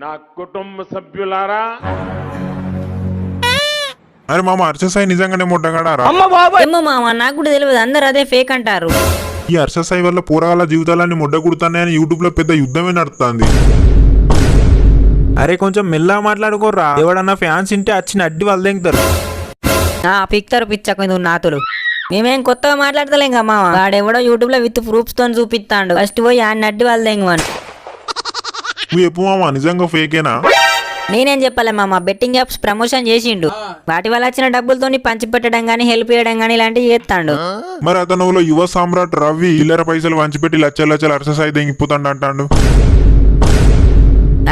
నా కుటుంబ సభ్యులారా, అరే మామ హర్షసాయి నిజంగానే ముట్టగాడారా? ఏమో మామ, నాకు కూడా తెలియదు. అందరు అదే ఫేక్ అంటారు. ఈ హర్షసాయి వల్ల పోరగాళ్ళ జీవితాలన్నీ ముడ్డ కుడుతున్నాయని యూట్యూబ్ లో పెద్ద యుద్ధమే నడుస్తుంది. అరే కొంచెం మెల్లగా మాట్లాడుకోర్రా, ఎవడన్నా ఫ్యాన్స్ ఇంటే వచ్చిన అడ్డి వాళ్ళు దింగుతారు. పిక్తారు పిచ్చకు నాతులు. మేమేం కొత్తగా మాట్లాడతలేం కదా మామ. వాడెవడో యూట్యూబ్ లో విత్ ప్రూఫ్స్ తో చూపిస్తాడు. ఫస్ట్ పోయి ఆ నడ్డి వాళ్ళు దెంగమని. నువ్వు చెప్పు మామ, నిజంగా ఫేకేనా? నేనేం చెప్పాలి మామ, బెట్టింగ్ యాప్స్ ప్రమోషన్ చేసిండు. వాటి వల్ల వచ్చిన డబ్బులతోని పంచి పెట్టడం గానీ, హెల్ప్ చేయడం గానీ ఇలాంటివి చేస్తాడు. మరి అతను యువ సామ్రాట్ రవి చిల్లర పైసలు వంచిపెట్టి లచ్చలు లచ్చలు హర్షసాయి దెంగిపోతాడు అంటాడు.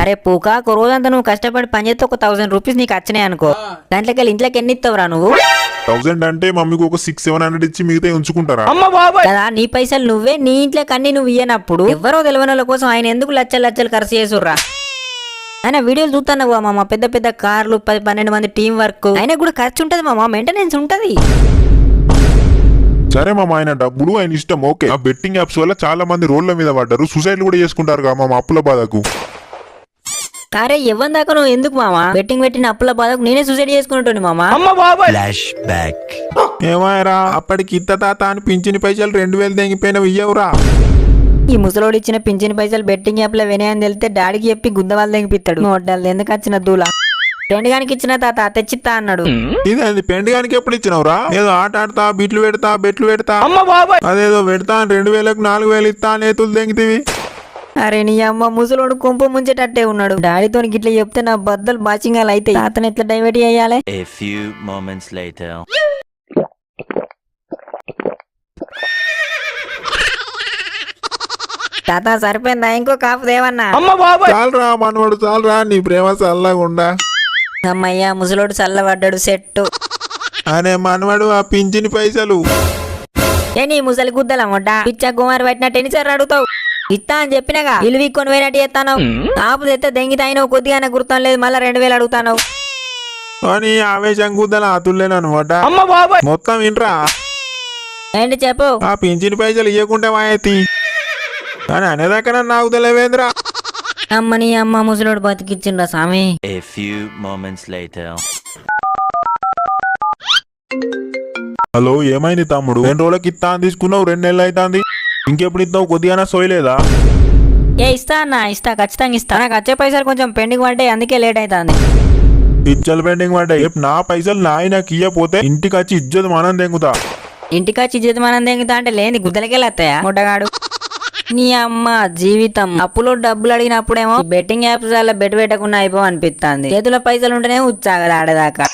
అరే పూకా, ఒక రోజంతా నువ్వు కష్టపడి పని చేస్తే ఒక 1000 రూపీస్ నీకు వచ్చినాయి అనుకో. దాంట్లోకి ఇంట్లోకి ఎన్ని ఇస్తావురా నువ్వు? 1000 అంటే మమ్మీకి ఒక 600-700 ఇచ్చి మిగతా ఉంచుకుంటారా? కదా, నీ పైసలు నువ్వే, నీ ఇంట్లోకి అన్ని నువ్వు ఇయ్యనప్పుడు ఎవరో తెలియని వాళ్ళ కోసం ఆయన ఎందుకు లచ్చలు లచ్చలు ఖర్చు చేసుర్రా? ఆయన వీడియోలు చూస్తున్నావు మామ, పెద్ద పెద్ద కార్లు, 10-12 మంది టీం వర్క్. ఆయన కూడా ఖర్చు ఉంటది మామ, మెయింటెనెన్స్ ఉంటది. సరే మామ, ఆయన డబ్బులు ఆయన ఇష్టం, ఓకే. ఆ బెట్టింగ్ యాప్స్ వల్ల చాలా మంది రోడ్ల మీద పడ్డారు, సూసైడ్ కూడా చేసుకుంటారు కదా మామ, అప్పుల బాధకు. అరే ఎవరి దాకా నువ్వు ఎందుకు మామ? బెట్టింగ్ పెట్టిన అప్పుల బాధకు నేనే సూసైడ్ చేసుకుంటుంది మామ. ఏమాయరా, అప్పటికి ఇత్త తాత అని పింఛని పైసలు 2000 దెంగిపోయినవి ఇయ్యవురా? ఈ ముసలోడు ఇచ్చిన పింఛన్ పైసలు బెట్టింగ్ యాప్ లో వినాయని తెలితే డాడీకి చెప్పి గుద్దవాళ్ళు తెగిపిస్తాడు. నోడ్డాలు ఎందుకు వచ్చిన దూల పెండుగానికి ఇచ్చిన తాత తెచ్చిత్తా అన్నాడు. ఇదేంది పెండుగానికి ఎప్పుడు ఇచ్చినవురా? ఏదో ఆట ఆడతా, బిట్లు పెడతా, బెట్లు పెడతా, అదేదో పెడతా 2000కు 4000 ఇస్తా నేతులు దెంగితివి. అరే నీ అమ్మ, ముసలోడు కొంప ముంచేటట్టే ఉన్నాడు. డాడీతో గిట్ల చెప్తే నా బద్దలు బాచింగాలు అయితే తాతను ఎట్లా డైవర్ట్ చేయాలి? తాత సరిపోయిందా? ఇంకో కాపు దేవన్నా? చాలరా మనవాడు, చాలరా, నీ ప్రేమ చల్లగుండా. అమ్మయ్యా, ముసలోడు చల్లబడ్డాడు సెట్టు. అనే మనవాడు ఆ పింఛని పైసలు ఏ నీ ముసలి గుద్దల మొడ్డ పిచ్చా కుమార్ పట్టినట్టు ఎన్నిసార్లు అడుగుతావు? ఇస్తా అని చెప్పినాగా, ఇల్లు వీక్కొని పోయినట్టు చేస్తాను. కాపు తెస్తే దెంగి తాయినవు, కొద్దిగా గుర్తం లేదు, మళ్ళీ 2000 అడుగుతాను అని ఆవేశం గుద్దల అతుల్లేనమాట. మొత్తం వినరా, ఏంటి చెప్పు? ఆ పింఛని పైసలు ఇవ్వకుంటే మాయతి అని అనేదాకా నాకు తెలియవేంద్రా. అమ్మని అమ్మ, ముసలోడు బతికిచ్చిండ్రా స్వామి. హలో, ఏమైంది తమ్ముడు? 2 రోజులకి ఇస్తా అని తీసుకున్నావు, 2 నెలలు అవుతుంది. ఇంకెప్పుడు ఇస్తావు? కొద్దిగా సోయలేదా? ఇస్తా అన్న, ఇస్తా, ఖచ్చితంగా ఇస్తా. నాకు వచ్చే పైసలు కొంచెం పెండింగ్ పడ్డాయి, అందుకే లేట్ అవుతుంది. ఇచ్చలు పెండింగ్ పడ్డాయి. నా పైసలు నాయనకి ఇయ్యపోతే ఇంటికి వచ్చి ఇజ్జత్ మనం దెంగుతా. ఇంటికి వచ్చి జీతం దెంగుతా అంటే లేని గుద్దలకెళ్ళేస్తాయా ముట్టగాడు? నీ అమ్మ జీవితం. అప్పులో డబ్బులు అడిగినప్పుడేమో బెట్టింగ్ యాప్స్ వల్ల బెట్ పెట్టకుండా అయిపో అనిపిస్తుంది. చేతుల పైసలు ఉంటేనే ఉచ్చాగదు ఆడేదాకా.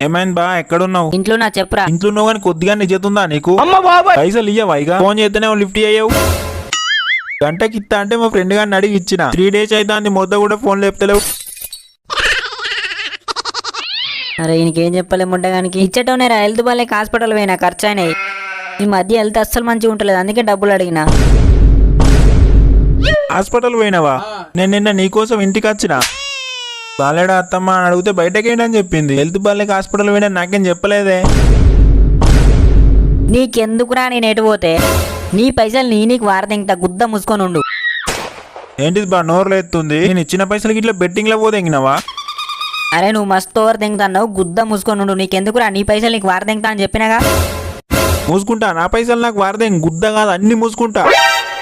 ఏమైంది బా, ఎక్కడున్నావు? ఇంట్లో నా చెప్పురా. ఇంట్లో ఉన్నావు కానీ కొద్దిగా నిజతుందా నీకు? పైసలు ఇయ్యవా? ఇక ఫోన్ చేస్తేనే లిఫ్ట్ అయ్యావు. గంటకి ఇస్తా అంటే మా ఫ్రెండ్ గారిని అడిగి ఇచ్చిన. 3 days అయితే అంది, మొద్ద కూడా ఫోన్ లేపుతలేవు. అరే ఈయనకేం చెప్పలే ముడ్డగానికి. ఇచ్చటోనేరా, హెల్త్ బాలేక హాస్పిటల్ పోయినా, ఖర్చు అయినాయి. ఈ మధ్య హెల్త్ అస్సలు మంచిగా ఉంటలేదు, అందుకే డబ్బులు అడిగినా. హాస్పిటల్ పోయినావా? నేను నిన్న నీకోసం ఇంటికి వచ్చిన. బాలేడా అత్తమ్మ అని అడిగితే బయటకేంటని చెప్పింది. హెల్త్ బాలేక హాస్పిటల్ పోయినా నాకేం చెప్పలేదే. నీకెందుకురా నేను ఎటు పోతే? నీ పైసలు నీకు వారదెంగతా, గుద్ద మూసుకొని ఉండు. ఏంటిది బా నోరులో ఎత్తుంది? నేను ఇచ్చిన పైసలకి ఇట్లా బెట్టింగ్ లో పోదెంగినావా? అరే నువ్వు మస్తు ఓవర్ తెంగుతున్నావు, గుద్ద మూసుకొని ఉండు. నీకెందుకురా, నీ పైసలు నీకు వారదెంగతా అని చెప్పినాగా. మూసుకుంటా? నా పైసలు నాకు వారదెంగ్, గుద్ద కాదు అన్ని మూసుకుంటా.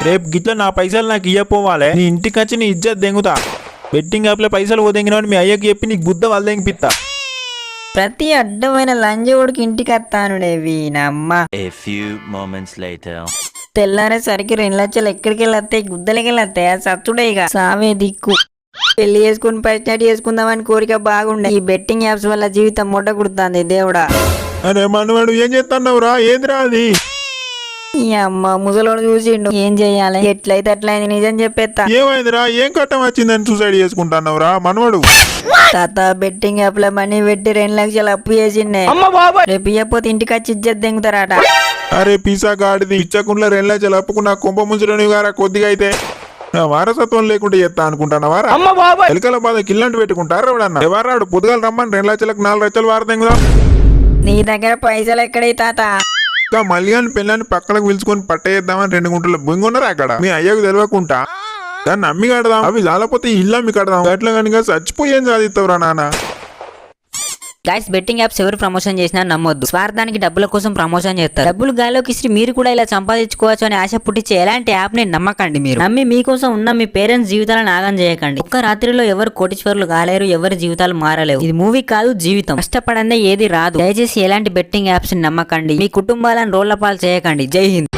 రేపు గిట్ల నా పైసలు నాకు ఇయ్యపోవాలి. నీ ఇంటికి వచ్చి నీ ఇజ్జత్ దెంగుతా. బెట్టింగ్ యాప్ లో పైసలు పోదెంగినావు మీ అయ్యకి చెప్పి నీకు గుద్ద వాళ్ళు దెంగిపిస్తా. ప్రతి అడ్డమైన లంజోడికి ఇంటికి వస్తానుడేవి నమ్మ. తెల్లారేసరికి 2 లక్షలు ఎక్కడికి వెళ్ళొస్తాయి? గుద్దలకి వెళ్ళొస్తాయా? సత్తుడే ఇక సావే దిక్కు. పెళ్లి చేసుకుని పైసలు చేసుకుందామని కోరిక బాగుండే. ఈ బెట్టింగ్ యాప్స్ వల్ల జీవితం మొట్ట కుడుతుంది దేవుడా. అరే మనవాడు ఏం చేస్తున్నావురా? ఏంద్రా అది? ఈ అమ్మ ముసలోడు చూసిండు, ఏం చెయ్యాలి? ఎట్లయితే అట్లయింది, నిజం చెప్పేస్తా. ఏమైందిరా? ఏం కట్టం వచ్చిందని సూసైడ్ చేసుకుంటున్నావురా మనవాడు? తాత బెట్టింగ్ యాప్ లో మనీ పెట్టి 2 లక్షలు అప్పు చేసిండే. రేపు ఇయ్యపోతే ఇంటికి వచ్చి ఇజ్జత్ దెంగుతారట. అరే పిసా గాడిది, ఇచ్చకుండా 2 లక్షలు అప్పుకున్నా కొంప ముంచులని గారా. కొద్దిగా అయితే వారసత్వం లేకుండా చేస్తా అనుకుంటానవారా? ఎలకల బాధ కిల్లంటి పెట్టుకుంటారు ఎవడన్నా? ఎవరాడు పొద్దుగాలు రమ్మని 2 లక్షలకు 4 లక్షలు వారదెంగుదా? నీ దగ్గర పైసలు ఎక్కడై తాత? ఇంకా మళ్ళీ అని పిల్లని పక్కలకు పిలుచుకొని పట్టేద్దామని 2 గుంటల భూమి కొన్నారా అక్కడ మీ అయ్యకు తెలియకుండా దాన్ని అమ్మి కడదాం అవి చాలపోతే ఇల్లు అమ్మి కడదాం అట్లా కనుక చచ్చిపోయేం సాధిస్తావురా నాన్న. గైస్ బెట్టింగ్ యాప్స్ ఎవరు ప్రమోషన్ చేసినా నమ్మొద్దు. స్వార్థానికి డబ్బుల కోసం ప్రమోషన్ చేస్తారు. డబ్బులు గాలోకి ఇస్తే మీరు కూడా ఇలా సంపాదించుకోవచ్చు అని ఆశ పుట్టించే ఎలాంటి యాప్ ని నమ్మకండి. మీరు నమ్మి మీకోసం ఉన్న మీ పేరెంట్స్ జీవితాలను నాగం చేయకండి. ఒక్క రాత్రిలో ఎవరు కోటీశ్వరులు కాలేరు, ఎవరి జీవితాలు మారలేవు. ఇది మూవీ కాదు, జీవితం. కష్టపడందే ఏది రాదు. దయచేసి ఎలాంటి బెట్టింగ్ యాప్స్ ని నమ్మకండి. మీ కుటుంబాలను రోళ్ల పాలు చేయకండి. జై హింద్.